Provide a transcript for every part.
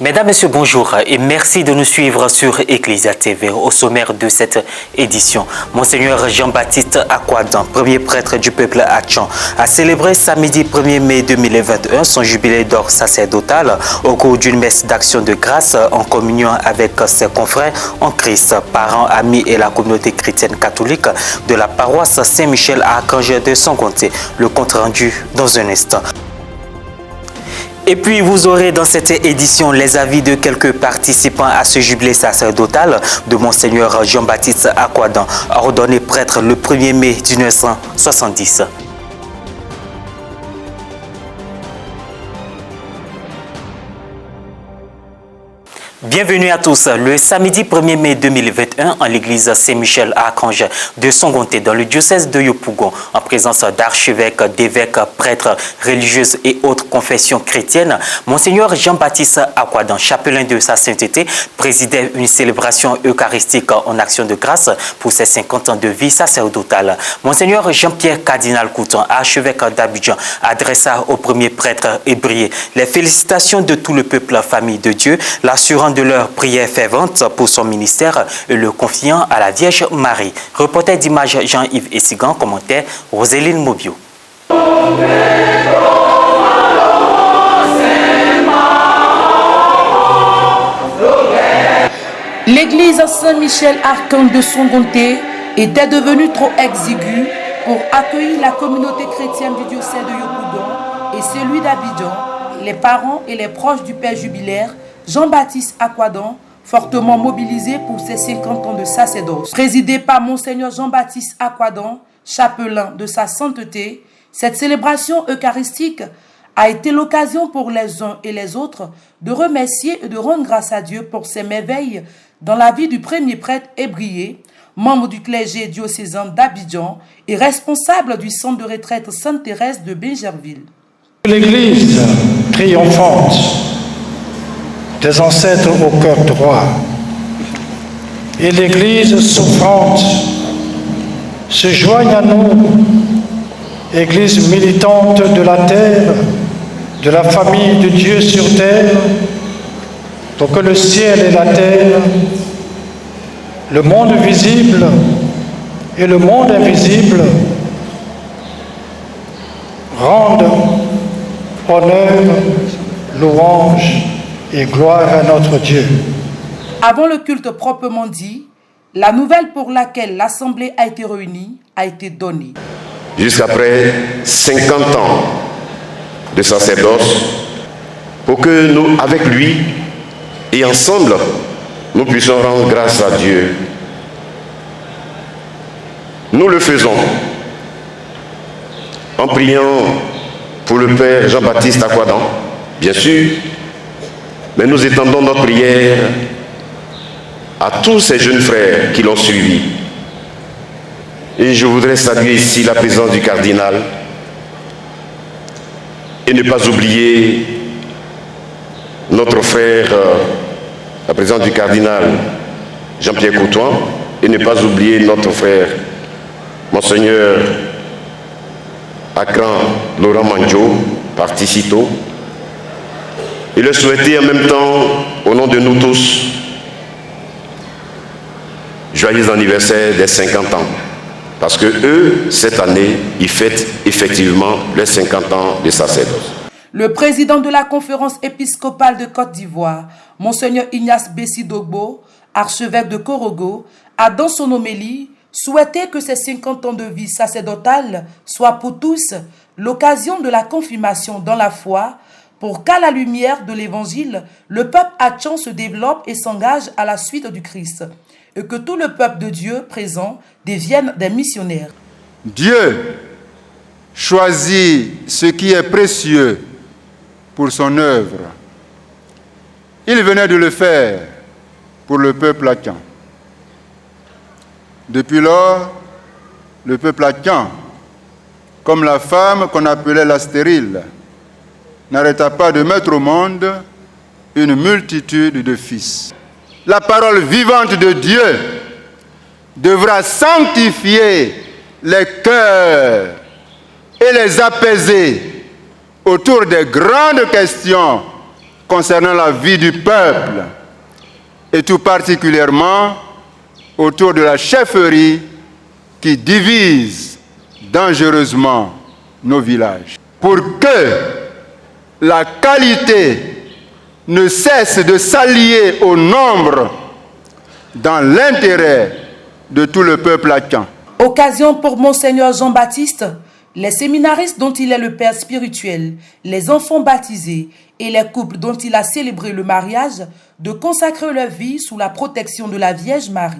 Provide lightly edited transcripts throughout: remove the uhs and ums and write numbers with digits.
Mesdames, Messieurs, bonjour et merci de nous suivre sur Ecclesia TV. Au sommaire de cette édition, Monseigneur Jean-Baptiste Akwadan, premier prêtre du peuple Atchan, a célébré samedi 1er mai 2021 son jubilé d'or sacerdotal au cours d'une messe d'action de grâce en communion avec ses confrères en Christ, parents, amis et la communauté chrétienne catholique de la paroisse Saint-Michel à Archange de Songonté. Le compte rendu dans un instant. Et puis, vous aurez dans cette édition les avis de quelques participants à ce jubilé sacerdotal de Monseigneur Jean-Baptiste Akwadan, ordonné prêtre le 1er mai 1970. Bienvenue à tous. Le samedi 1er mai 2021, en l'église Saint-Michel à Archange de Songonté, dans le diocèse de Yopougon, en présence d'archevêques, d'évêques, prêtres, religieuses et autres confessions chrétiennes, Monseigneur Jean-Baptiste Akwadan, chapelain de sa sainteté, présidait une célébration eucharistique en action de grâce pour ses 50 ans de vie sacerdotale. Monseigneur Jean-Pierre Cardinal Couton, archevêque d'Abidjan, adressa au premier prêtre ébrié les félicitations de tout le peuple, famille de Dieu, l'assurant de leur prière fervente pour son ministère et le confiant à la Vierge Marie. Reporter d'image Jean-Yves Essigan, commentaire Roséline Mobio. L'église Saint-Michel Archange de Songonté était devenue trop exiguë pour accueillir la communauté chrétienne du diocèse de Yopougon et celui d'Abidjan, les parents et les proches du père jubilaire Jean-Baptiste Akwadan, fortement mobilisé pour ses 50 ans de sacerdoce. Présidé par Monseigneur Jean-Baptiste Akwadan, chapelain de sa sainteté, cette célébration eucharistique a été l'occasion pour les uns et les autres de remercier et de rendre grâce à Dieu pour ses merveilles dans la vie du premier prêtre ébrié, membre du clergé diocésain d'Abidjan et responsable du centre de retraite Sainte-Thérèse de Bingerville. L'église triomphante des ancêtres au cœur droit et l'Église souffrante se joignent à nous, Église militante de la terre, de la famille de Dieu sur terre, pour que le ciel et la terre, le monde visible et le monde invisible rendent honneur, louange et gloire à notre Dieu. Avant le culte proprement dit, la nouvelle pour laquelle l'Assemblée a été réunie a été donnée. Jusqu'après 50 ans de sacerdoce, pour que nous, avec lui et ensemble, nous puissions rendre grâce à Dieu. Nous le faisons en priant pour le Père Jean-Baptiste Akwadan, bien sûr, mais nous étendons notre prière à tous ces jeunes frères qui l'ont suivi. Et je voudrais saluer ici la présence du cardinal et ne pas oublier notre frère, la présence du cardinal Jean-Pierre Couton, et ne pas oublier notre frère, Monseigneur Akran Laurent Mandjo, parti si tôt, et le souhaiter en même temps, au nom de nous tous, joyeux anniversaire des 50 ans. Parce que eux, cette année, ils fêtent effectivement les 50 ans de sacerdoce. Le président de la conférence épiscopale de Côte d'Ivoire, Monseigneur Ignace Bessi-Dogbo, archevêque de Korogo, a dans son homélie souhaité que ces 50 ans de vie sacerdotale soient pour tous l'occasion de la confirmation dans la foi, pour qu'à la lumière de l'Évangile, le peuple Atchan se développe et s'engage à la suite du Christ, et que tout le peuple de Dieu présent devienne des missionnaires. Dieu choisit ce qui est précieux pour son œuvre. Il venait de le faire pour le peuple Atchan. Depuis lors, le peuple Atchan, comme la femme qu'on appelait la stérile, n'arrêta pas de mettre au monde une multitude de fils. La parole vivante de Dieu devra sanctifier les cœurs et les apaiser autour des grandes questions concernant la vie du peuple, et tout particulièrement autour de la chefferie qui divise dangereusement nos villages. Pour que la qualité ne cesse de s'allier au nombre dans l'intérêt de tout le peuple latien. Occasion pour Monseigneur Jean-Baptiste, les séminaristes dont il est le père spirituel, les enfants baptisés et les couples dont il a célébré le mariage, de consacrer leur vie sous la protection de la Vierge Marie.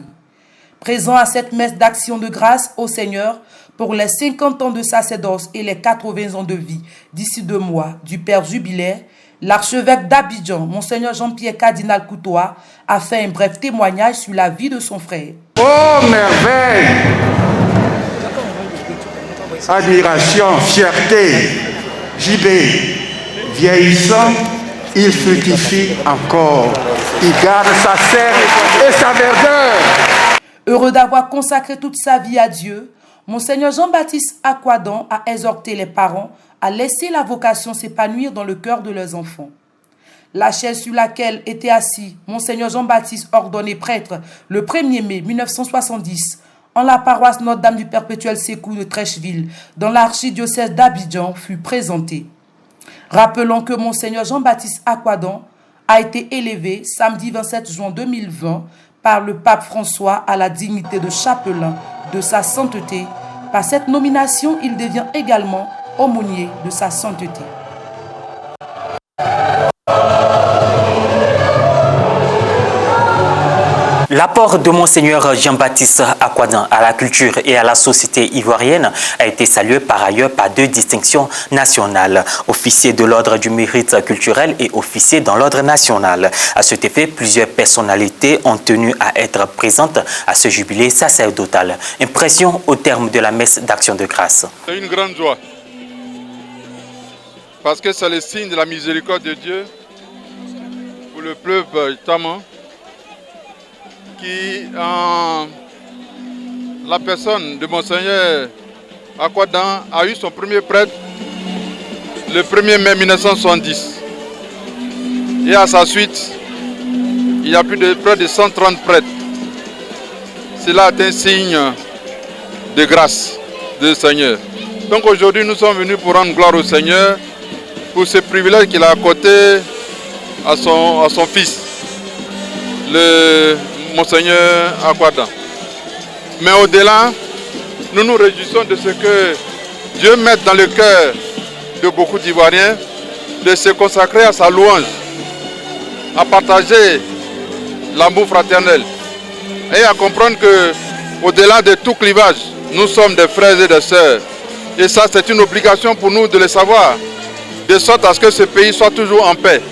Présent à cette messe d'action de grâce au Seigneur pour les 50 ans de sacerdoce et les 80 ans de vie d'ici 2 mois du Père Jubilaire, l'archevêque d'Abidjan, Monseigneur Jean-Pierre Cardinal Coutois, a fait un bref témoignage sur la vie de son frère. Oh merveille! Admiration, fierté, JB, vieillissant, il fructifie encore. Il garde sa sève et sa verdeur. Heureux d'avoir consacré toute sa vie à Dieu, Monseigneur Jean-Baptiste Akwadan a exhorté les parents à laisser la vocation s'épanouir dans le cœur de leurs enfants. La chaise sur laquelle était assis Monseigneur Jean-Baptiste, ordonné prêtre le 1er mai 1970 en la paroisse Notre-Dame du Perpétuel Secours de Trècheville, dans l'archidiocèse d'Abidjan, fut présentée. Rappelons que Monseigneur Jean-Baptiste Akwadan a été élevé samedi 27 juin 2020 par le pape François à la dignité de chapelain de sa sainteté. Par cette nomination, il devient également aumônier de sa sainteté. L'apport de Monseigneur Jean-Baptiste Akwadan à la culture et à la société ivoirienne a été salué par ailleurs par 2 distinctions nationales, officier de l'ordre du mérite culturel et officier dans l'ordre national. À cet effet, plusieurs personnalités ont tenu à être présentes à ce jubilé sacerdotal. Impression au terme de la messe d'action de grâce. C'est une grande joie, parce que c'est le signe de la miséricorde de Dieu pour le peuple taman, qui, en la personne de Monseigneur Akwadan, a eu son premier prêtre le 1er mai 1970. Et à sa suite, il y a près de 130 prêtres. Cela est un signe de grâce du Seigneur. Donc aujourd'hui, nous sommes venus pour rendre gloire au Seigneur pour ce privilège qu'il a accordé à son fils, le Monseigneur Akwadan. Mais au-delà, nous nous réjouissons de ce que Dieu mette dans le cœur de beaucoup d'Ivoiriens de se consacrer à sa louange, à partager l'amour fraternel et à comprendre que au-delà de tout clivage, nous sommes des frères et des sœurs. Et ça, c'est une obligation pour nous de le savoir, de sorte à ce que ce pays soit toujours en paix.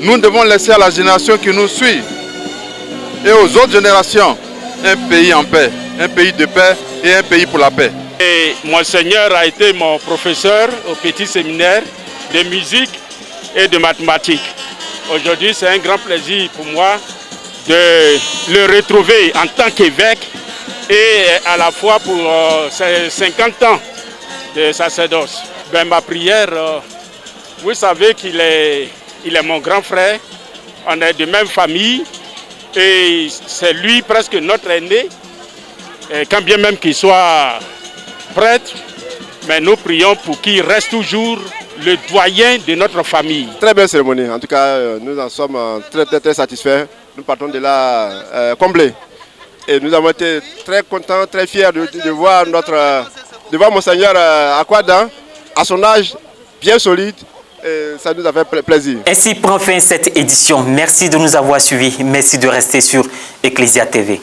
Nous devons laisser à la génération qui nous suit et aux autres générations un pays en paix, un pays de paix et un pays pour la paix. Et Monseigneur a été mon professeur au petit séminaire de musique et de mathématiques. Aujourd'hui, c'est un grand plaisir pour moi de le retrouver en tant qu'évêque et à la fois pour ses 50 ans de sacerdoce. Ma prière, vous savez qu'il est mon grand frère, on est de même famille. Et c'est lui presque notre aîné, quand bien même qu'il soit prêtre, mais nous prions pour qu'il reste toujours le doyen de notre famille. Très belle cérémonie, en tout cas nous en sommes très satisfaits, nous partons de là comblés. Et nous avons été très contents, très fiers de voir Monseigneur Akwadan, à son âge bien solide. Et ça nous a fait plaisir. Ainsi prend fin cette édition. Merci de nous avoir suivis. Merci de rester sur Ecclesia TV.